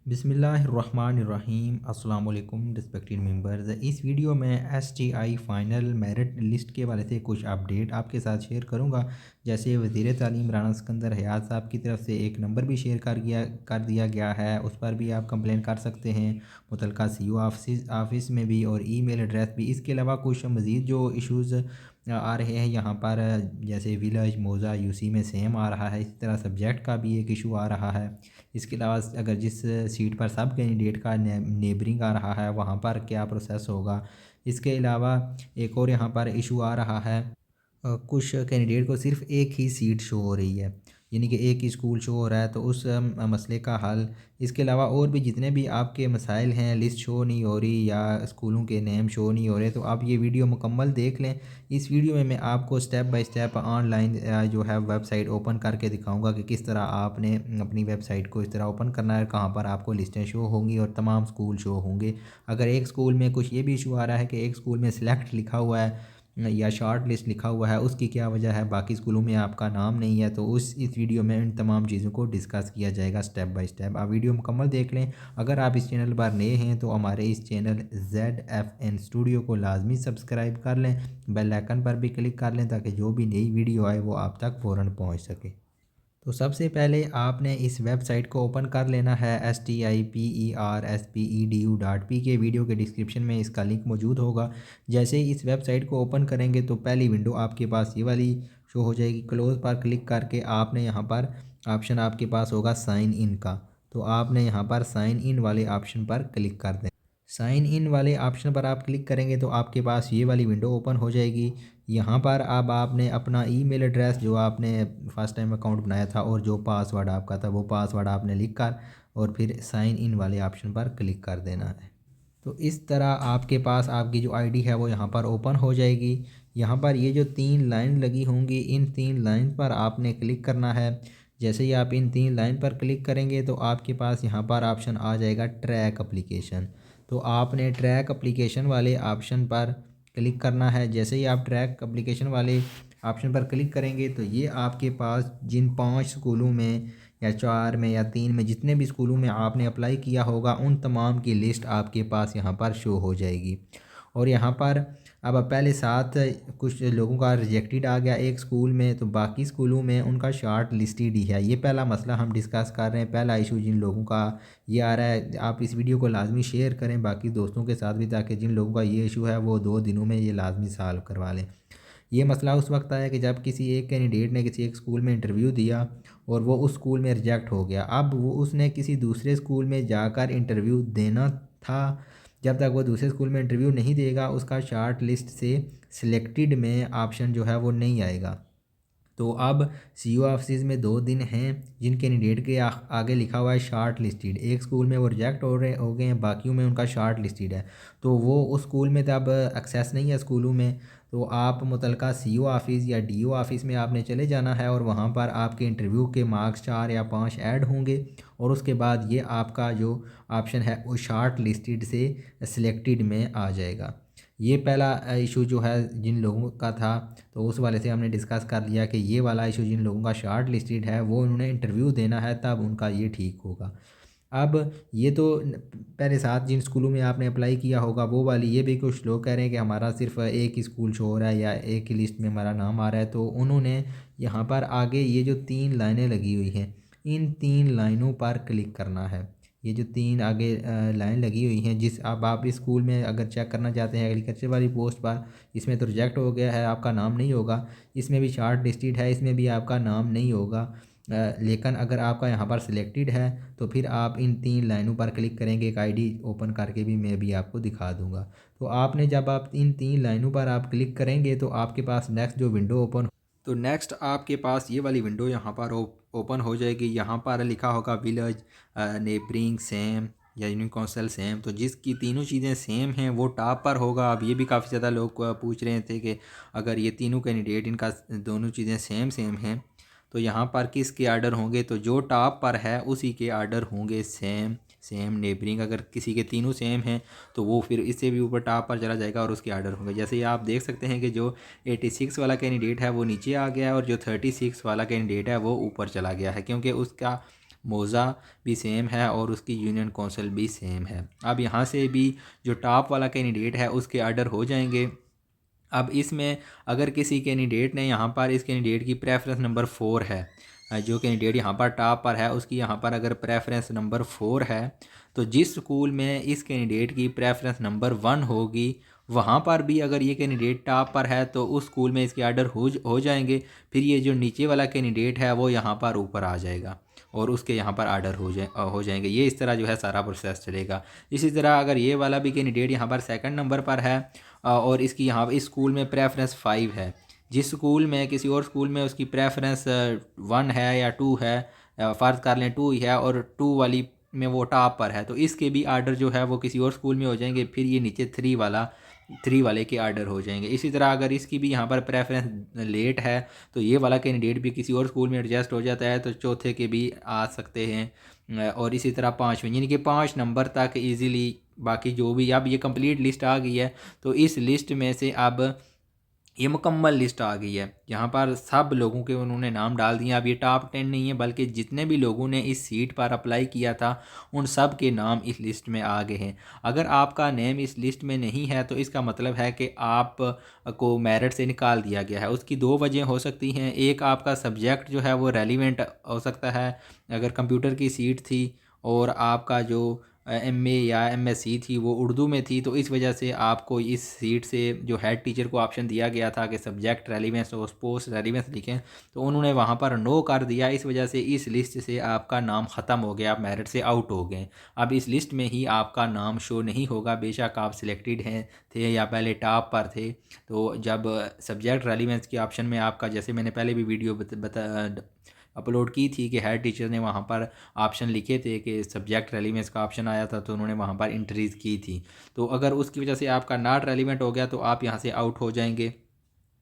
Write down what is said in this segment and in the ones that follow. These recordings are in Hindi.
बिस्मिल्लाहिर्रहमानिर्रहीम अस्सलाम वालेकुम रिस्पेक्टेड मेंबर्स। इस वीडियो में एसटीआई फ़ाइनल मेरिट लिस्ट के हवाले से कुछ अपडेट आपके साथ शेयर करूंगा। जैसे वज़ीर तालीम राना सिकंदर हयात साहब की तरफ से एक नंबर भी शेयर कर दिया गया है, उस पर भी आप कंप्लेन कर सकते हैं मुतलका सीओ ऑफिस में भी और ईमेल एड्रेस भी। इसके अलावा कुछ मज़ीद जो इश्यूज़ आ रहे हैं यहाँ पर, जैसे विलेज मौज़ा यूसी में सेम आ रहा है, इसी तरह सब्जेक्ट का भी एक इशू आ रहा है। इसके अलावा अगर जिस सीट पर सब कैंडिडेट का नेबरिंग आ रहा है वहाँ पर क्या प्रोसेस होगा। इसके अलावा एक और यहाँ पर इशू आ रहा है, कुछ कैंडिडेट को सिर्फ एक ही सीट शो हो रही है, यानी कि एक ही स्कूल शो हो रहा है, तो उस मसले का हल। इसके अलावा और भी जितने भी आपके मसाइल हैं, लिस्ट शो नहीं हो रही या स्कूलों के नेम शो नहीं हो रहे, तो आप ये वीडियो मुकम्मल देख लें। इस वीडियो में मैं आपको स्टेप बाय स्टेप ऑनलाइन जो है वेबसाइट ओपन करके दिखाऊंगा कि किस तरह आपने अपनी वेबसाइट को इस तरह ओपन करना है, कहाँ पर आपको लिस्टें शो होंगी और तमाम स्कूल शो होंगे। अगर एक स्कूल में कुछ ये भी इशू आ रहा है कि एक स्कूल में सिलेक्ट लिखा हुआ है या शॉर्ट लिस्ट लिखा हुआ है, उसकी क्या वजह है, बाकी स्कूलों में आपका नाम नहीं है, तो इस वीडियो में इन तमाम चीज़ों को डिस्कस किया जाएगा स्टेप बाय स्टेप। आप वीडियो मुकम्मल देख लें। अगर आप इस चैनल पर नए हैं तो हमारे इस चैनल ZFN स्टूडियो को लाजमी सब्सक्राइब कर लें, बेल आइकन पर भी क्लिक कर लें ताकि जो भी नई वीडियो आए वो आप तक फ़ौरन पहुँच सके। तो सबसे पहले आपने इस वेबसाइट को ओपन कर लेना है STIPERSPEDU.P के वीडियो के डिस्क्रिप्शन में इसका लिंक मौजूद होगा। जैसे ही इस वेबसाइट को ओपन करेंगे तो पहली विंडो आपके पास ये वाली शो हो जाएगी। क्लोज़ पर क्लिक करके आपने यहाँ पर ऑप्शन आपके पास होगा साइन इन का, तो आपने यहाँ पर साइन इन वाले ऑप्शन पर क्लिक कर दें। साइन इन वाले ऑप्शन पर आप क्लिक करेंगे तो आपके पास ये वाली विंडो ओपन हो जाएगी। यहाँ पर अब आपने अपना ईमेल एड्रेस जो आपने फर्स्ट टाइम अकाउंट बनाया था और जो पासवर्ड आपका था वो पासवर्ड आपने लिख कर और फिर साइन इन वाले ऑप्शन पर क्लिक कर देना है। तो इस तरह आपके पास आपकी जो आईडी है वो यहाँ पर ओपन हो जाएगी। यहाँ पर ये जो 3 लाइन लगी होंगी, इन 3 लाइन पर आपने क्लिक करना है। जैसे ही आप इन 3 लाइन पर क्लिक करेंगे तो आपके पास यहाँ पर ऑप्शन आ जाएगा ट्रैक एप्लीकेशन। तो आपने ट्रैक एप्लीकेशन वाले ऑप्शन पर क्लिक करना है। जैसे ही आप ट्रैक एप्लीकेशन वाले ऑप्शन पर क्लिक करेंगे तो ये आपके पास जिन 5 स्कूलों में या 4 में या 3 में जितने भी स्कूलों में आपने अप्लाई किया होगा उन तमाम की लिस्ट आपके पास यहाँ पर शो हो जाएगी। और यहाँ पर अब पहले 7 कुछ लोगों का रिजेक्टेड आ गया एक स्कूल में, तो बाकी स्कूलों में उनका शॉर्ट लिस्टेड ही है। ये पहला मसला हम डिस्कस कर रहे हैं, पहला इशू जिन लोगों का ये आ रहा है। आप इस वीडियो को लाजमी शेयर करें बाकी दोस्तों के साथ भी, ताकि जिन लोगों का ये इशू है वो 2 दिनों में ये लाजमी सॉल्व करवा लें। ये मसला उस वक्त आया कि जब किसी एक कैंडिडेट ने किसी एक स्कूल में इंटरव्यू दिया और वो उस स्कूल में रिजेक्ट हो गया। अब वो उसने किसी दूसरे स्कूल में जाकर इंटरव्यू देना था। जब तक वो दूसरे स्कूल में इंटरव्यू नहीं देगा उसका शॉर्ट लिस्ट से सिलेक्टेड में ऑप्शन जो है वो नहीं आएगा। तो अब सीईओ ऑफिस में 2 दिन हैं जिन कैंडिडेट के आगे लिखा हुआ है शॉर्ट लिस्टेड, एक स्कूल में वो रिजेक्ट हो गए हैं, बाकियों में उनका शॉर्ट लिस्टेड है। तो वो उस स्कूल में तो अब एक्सेस नहीं है स्कूलों में। तो आप मुतलका सीईओ ऑफिस या डीओ ऑफिस में आपने चले जाना है और वहाँ पर आपके इंटरव्यू के मार्क्स 4 या 5 ऐड होंगे और उसके बाद ये आपका जो ऑप्शन है वो शॉर्ट लिस्टेड से सिलेक्टेड में आ जाएगा। ये पहला इशू जो है जिन लोगों का था, तो उस वाले से हमने डिस्कस कर लिया कि ये वाला इशू जिन लोगों का शॉर्ट लिस्टेड है वो उन्होंने इंटरव्यू देना है तब उनका ये ठीक होगा। अब ये तो पहले 7 जिन स्कूलों में आपने अप्लाई किया होगा वो वाली, ये भी कुछ लोग कह रहे हैं कि हमारा सिर्फ एक ही स्कूल शो हो रहा है या एक ही लिस्ट में हमारा नाम आ रहा है। तो उन्होंने यहाँ पर आगे ये जो 3 लाइनें लगी हुई हैं इन 3 लाइनों पर क्लिक करना है। ये जो 3 आगे लाइन लगी हुई हैं, जिस अब आप इस स्कूल में अगर चेक करना चाहते हैं एग्रीकल्चर वाली पोस्ट पर, इसमें तो रिजेक्ट हो गया है, आपका नाम नहीं होगा। इसमें भी शॉर्ट लिस्टेड है, इसमें भी आपका नाम नहीं होगा। लेकिन अगर आपका यहाँ पर सिलेक्टेड है तो फिर आप इन 3 लाइनों पर क्लिक करेंगे। एक आईडी ओपन करके भी मैं भी आपको दिखा दूंगा। तो आपने जब आप इन 3 लाइनों पर आप क्लिक करेंगे तो आपके पास नेक्स्ट जो विंडो ओपन, तो नेक्स्ट आपके पास ये वाली विंडो यहाँ पर ओपन हो जाएगी। यहाँ पर लिखा होगा विलेज नेबरिंग सेम या यूनियन काउंसिल सेम, तो जिसकी तीनों चीज़ें सेम हैं वो टॉप पर होगा। अब ये भी काफ़ी ज़्यादा लोग पूछ रहे थे कि अगर ये तीनों कैंडिडेट इनका दोनों चीज़ें सेम सेम हैं तो यहाँ पर किसके आर्डर होंगे, तो जो टॉप पर है उसी के आर्डर होंगे सेम सेम नेबरिंग। अगर किसी के तीनों सेम हैं तो वो फिर इससे भी ऊपर टॉप पर चला जाएगा और उसके आर्डर होंगे। जैसे ये आप देख सकते हैं कि जो 86 वाला कैंडिडेट है वो नीचे आ गया है और जो 36 वाला कैंडिडेट है वो ऊपर चला गया है, क्योंकि उसका मौज़ा भी सेम है और उसकी यूनियन कौंसिल भी सेम है। अब यहाँ से भी जो टॉप वाला कैंडिडेट है उसके आर्डर हो जाएंगे। अब इसमें अगर किसी कैंडिडेट ने यहाँ पर इस कैंडिडेट की प्रेफरेंस नंबर 4 है, जो कैंडिडेट यहाँ पर टॉप पर है उसकी यहाँ पर अगर प्रेफरेंस नंबर 4 है, तो जिस स्कूल में इस कैंडिडेट की प्रेफरेंस नंबर 1 होगी वहाँ पर भी अगर ये कैंडिडेट टॉप पर है तो उस स्कूल में इसके आर्डर हो जाएंगे। फिर ये जो नीचे वाला कैंडिडेट है वो यहाँ पर ऊपर आ जाएगा और उसके यहाँ पर आर्डर हो जाएंगे। ये इस तरह जो है सारा प्रोसेस चलेगा। इसी तरह अगर ये वाला भी कैंडिडेट यहाँ पर सेकंड नंबर पर है और इसकी यहाँ इस स्कूल में प्रेफरेंस 5 है, जिस स्कूल में किसी और स्कूल में उसकी प्रेफरेंस 1 है या 2 है, फ़र्ज़ कर लें 2 ही है और 2 वाली में वो टॉप पर है, तो इसके भी आर्डर जो है वो किसी और स्कूल में हो जाएंगे। फिर ये नीचे 3 वाले के आर्डर हो जाएंगे। इसी तरह अगर इसकी भी यहाँ पर प्रेफरेंस लेट है तो ये वाला कैंडिडेट भी किसी और स्कूल में एडजस्ट हो जाता है, तो चौथे के भी आ सकते हैं। और इसी तरह 5वें, यानी कि 5 नंबर तक इजीली बाकी जो भी। अब ये कंप्लीट लिस्ट आ गई है, तो इस लिस्ट में से अब ये मुकम्मल लिस्ट आ गई है। यहाँ पर सब लोगों के उन्होंने नाम डाल दिए। अब ये टॉप 10 नहीं है बल्कि जितने भी लोगों ने इस सीट पर अप्लाई किया था उन सब के नाम इस लिस्ट में आ गए हैं। अगर आपका नेम इस लिस्ट में नहीं है तो इसका मतलब है कि आप को मेरिट से निकाल दिया गया है। उसकी दो वजह हो सकती हैं। एक, आपका सब्जेक्ट जो है वो रेलिवेंट हो सकता है। अगर कंप्यूटर की सीट थी और आपका जो एमए या एमएससी थी वो उर्दू में थी, तो इस वजह से आपको इस सीट से जो हेड टीचर को ऑप्शन दिया गया था कि सब्जेक्ट रेलिवेंस और पोस्ट रेलिवेंस लिखें, तो उन्होंने वहाँ पर नो कर दिया। इस वजह से इस लिस्ट से आपका नाम ख़त्म हो गया, आप मेरिट से आउट हो गए। अब इस लिस्ट में ही आपका नाम शो नहीं होगा, बेशक आप सिलेक्टेड हैं थे या पहले टॉप पर थे। तो जब सब्जेक्ट रेलिवेंस के ऑप्शन में आपका, जैसे मैंने पहले भी वीडियो अपलोड की थी कि हेड टीचर ने वहाँ पर ऑप्शन लिखे थे कि सब्जेक्ट रेलिवेंस का ऑप्शन आया था, तो उन्होंने वहाँ पर इंट्रीज़ की थी। तो अगर उसकी वजह से आपका नॉट रेलिवेंट हो गया तो आप यहाँ से आउट हो जाएंगे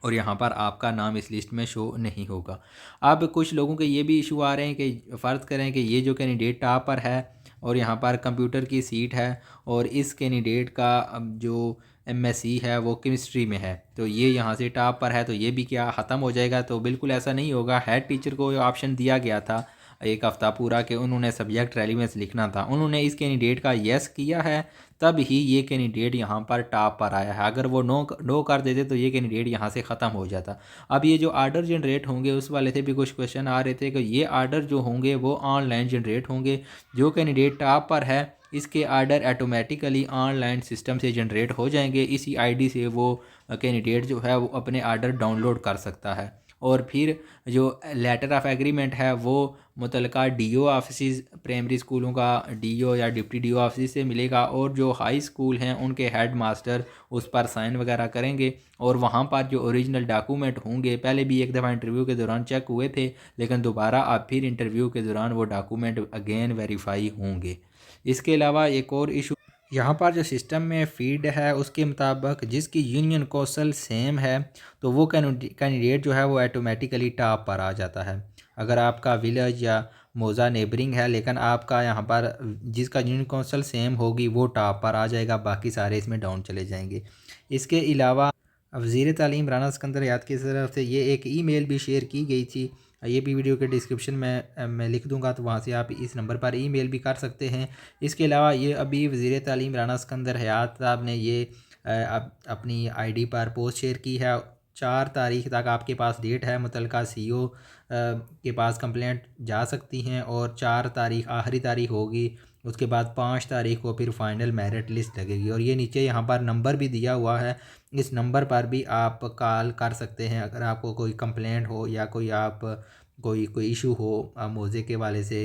और यहाँ पर आपका नाम इस लिस्ट में शो नहीं होगा। अब कुछ लोगों के ये भी इशू आ रहे हैं कि फ़र्ज़ करें कि ये जो कैंडिडेट टॉप पर है और यहाँ पर कंप्यूटर की सीट है और इस कैंडिडेट का अब जो एमएससी है वो केमिस्ट्री में है, तो ये यहाँ से टॉप पर है, तो ये भी क्या ख़त्म हो जाएगा? तो बिल्कुल ऐसा नहीं होगा। हेड टीचर को ऑप्शन दिया गया था एक हफ़्ता पूरा कि उन्होंने सब्जेक्ट रेलिवेंस लिखना था, उन्होंने इस कैंडिडेट का येस किया है, तब ही ये कैंडिडेट यहाँ पर टॉप पर आया है। अगर वो नो कर देते तो ये कैंडिडेट यहाँ से ख़त्म हो जाता। अब ये जो आर्डर जनरेट होंगे उस वाले से भी कुछ क्वेश्चन आ रहे थे कि ये आर्डर जो होंगे वो ऑनलाइन जनरेट होंगे। जो कैंडिडेट टॉप पर है इसके आर्डर ऑटोमेटिकली ऑनलाइन सिस्टम से जनरेट हो जाएंगे। इसी आईडी से वो कैंडिडेट जो है वो अपने आर्डर डाउनलोड कर सकता है और फिर जो लेटर ऑफ एग्रीमेंट है वो मुतलका डीओ ऑफिस, प्राइमरी स्कूलों का डीओ या डिप्टी डीओ ऑफिस से मिलेगा और जो हाई स्कूल हैं उनके हेड मास्टर उस पर साइन वगैरह करेंगे और वहाँ पर जो ओरिजिनल डॉक्यूमेंट होंगे, पहले भी एक दफ़ा इंटरव्यू के दौरान चेक हुए थे लेकिन दोबारा अब फिर इंटरव्यू के दौरान वो डॉक्यूमेंट अगेन वेरीफाई होंगे। इसके अलावा एक और इशू, यहाँ पर जो सिस्टम में फीड है उसके मुताबिक जिसकी यूनियन कौशल सेम है तो वो कैंडिडेट जो है वो ऑटोमेटिकली टॉप पर आ जाता है। अगर आपका विलेज या मौज़ा नेबरिंग है लेकिन आपका यहाँ पर जिसका यूनियन कौशल सेम होगी वो टॉप पर आ जाएगा, बाकी सारे इसमें डाउन चले जाएंगे। इसके अलावा वज़ीर तालीम राना सिकंदर याद की तरफ से ये एक ईमेल भी शेयर की गई थी, ये भी वीडियो के डिस्क्रिप्शन में मैं लिख दूंगा, तो वहाँ से आप इस नंबर पर ईमेल भी कर सकते हैं। इसके अलावा ये अभी वज़ीर तालीम राना सिकंदर हयात साहब ने ये अपनी आईडी पर पोस्ट शेयर की है। 4 तारीख तक आपके पास डेट है, मुतलका सीईओ के पास कंप्लेंट जा सकती हैं और 4 तारीख आखिरी तारीख होगी। उसके बाद 5 तारीख को फिर फाइनल मेरिट लिस्ट लगेगी और ये नीचे यहाँ पर नंबर भी दिया हुआ है, इस नंबर पर भी आप कॉल कर सकते हैं अगर आपको कोई कंप्लेंट हो या कोई इशू हो मौज़े के वाले से।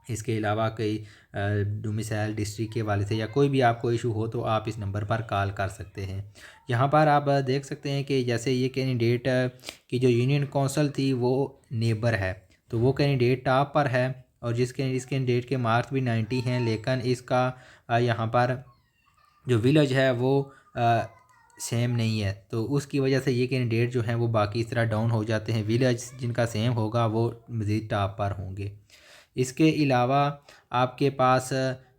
इसके अलावा कोई डोमिसाइल डिस्ट्रिक्ट के वाले से या कोई भी आपको इशू हो तो आप इस नंबर पर कॉल कर सकते हैं। यहाँ पर आप देख सकते हैं कि जैसे ये कैंडिडेट की जो यूनियन कौंसिल थी वो नेबर है, तो वो कैंडिडेट टॉप पर है और इस कैंडिडेट के मार्क्स भी 90 हैं, लेकिन इसका यहाँ पर जो विलेज है वो सेम नहीं है, तो उसकी वजह से ये कैंडिडेट जो हैं वो बाकी इस तरह डाउन हो जाते हैं। विलेज जिनका सेम होगा वो मज़ीद टॉप पर होंगे। इसके अलावा आपके पास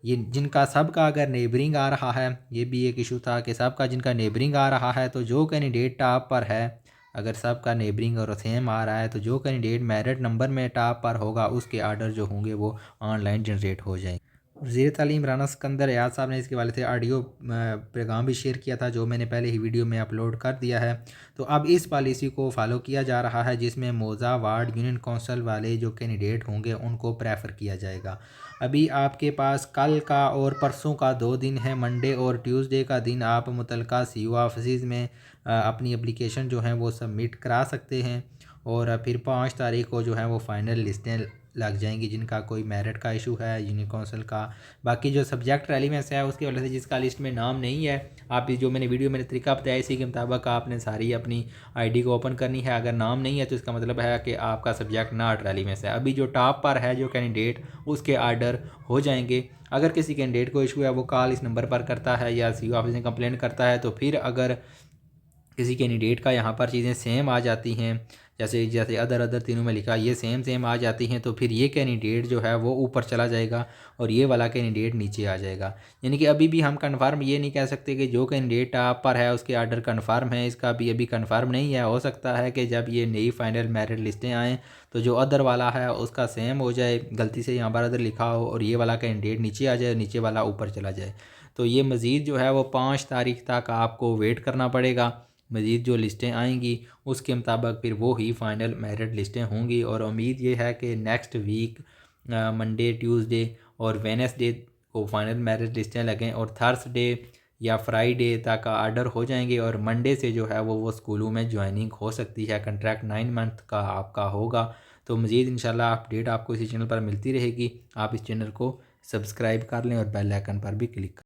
ये जिनका सबका अगर नेबरिंग आ रहा है, ये भी एक इशू था कि सबका जिनका नेबरिंग आ रहा है, तो जो कैंडिडेट टॉप पर है अगर सबका नेबरिंग और सेम आ रहा है तो जो कैंडिडेट मेरिट नंबर में टॉप पर होगा उसके आर्डर जो होंगे वो ऑनलाइन जनरेट हो जाएंगे। वज़ीर तालीम राना सिकंदर याद साहब ने इसके वाले से ऑडियो पैगाम भी शेयर किया था, जो मैंने पहले ही वीडियो में अपलोड कर दिया है। तो अब इस पॉलिसी को फॉलो किया जा रहा है, जिसमें मौजा वार्ड यूनियन कौंसिल वाले जो कैंडिडेट होंगे उनको प्रेफर किया जाएगा। अभी आपके पास कल का और परसों का 2 दिन है, मंडे और ट्यूसडे का दिन आप मुतलका सीओ ऑफिस में अपनी एप्लीकेशन जो है वो सबमिट करा सकते हैं। और फिर 5 तारीख को जो है वो फाइनल लिस्टें लग जाएंगी, जिनका कोई मेरिट का इशू है यूनियन काउंसिल का। बाकी जो सब्जेक्ट रेलिवेंस है उसकी वजह से जिसका लिस्ट में नाम नहीं है, आप जो मैंने वीडियो में तरीका बताया इसी के मुताबिक आपने सारी अपनी आईडी को ओपन करनी है। अगर नाम नहीं है तो इसका मतलब है कि आपका सब्जेक्ट नॉट रेलिवेंस है। अभी जो टॉप पर है जो कैंडिडेट उसके आर्डर हो जाएंगे। अगर किसी कैंडिडेट को इशू है वो कॉल इस नंबर पर करता है या सीओ ऑफिस में कंप्लेंट करता है। तो फिर अगर किसी कैंडिडेट का यहाँ पर चीज़ें सेम आ जाती हैं, जैसे जैसे अदर तीनों में लिखा ये सेम आ जाती हैं, तो फिर ये कैंडिडेट जो है वो ऊपर चला जाएगा और ये वाला कैंडिडेट नीचे आ जाएगा। यानी कि अभी भी हम कंफर्म ये नहीं कह सकते कि जो कैंडिडेट आप पर है उसके आर्डर कंफर्म है, इसका भी अभी कंफर्म नहीं है। हो सकता है कि जब ये नई फाइनल मेरिट लिस्टें आएँ तो जो अदर वाला है उसका सेम हो जाए, गलती से यहाँ पर अदर लिखा हो और ये वाला कैंडिडेट नीचे आ जाए, नीचे वाला ऊपर चला जाए। तो ये मज़ीद जो है वो 5 तारीख तक आपको वेट करना पड़ेगा। मज़ीद जो लिस्टें आएंगी उसके मुताबिक फिर वो ही फ़ाइनल मेरिट लिस्टें होंगी। और उम्मीद ये है कि नेक्स्ट वीक मंडे, ट्यूसडे और वेडनेसडे को फ़ाइनल मेरिट लिस्टें लगें और थर्सडे या फ्राइडे तक आर्डर हो जाएंगे और मंडे से जो है वो स्कूलों में ज्वाइनिंग हो सकती है। कंट्रैक्ट 9 मंथ का आपका होगा। तो मज़ीद इंशाल्लाह अपडेट आपको इसी चैनल पर मिलती रहेगी। आप इस चैनल को सब्सक्राइब कर लें और बेल आइकन पर भी क्लिक कर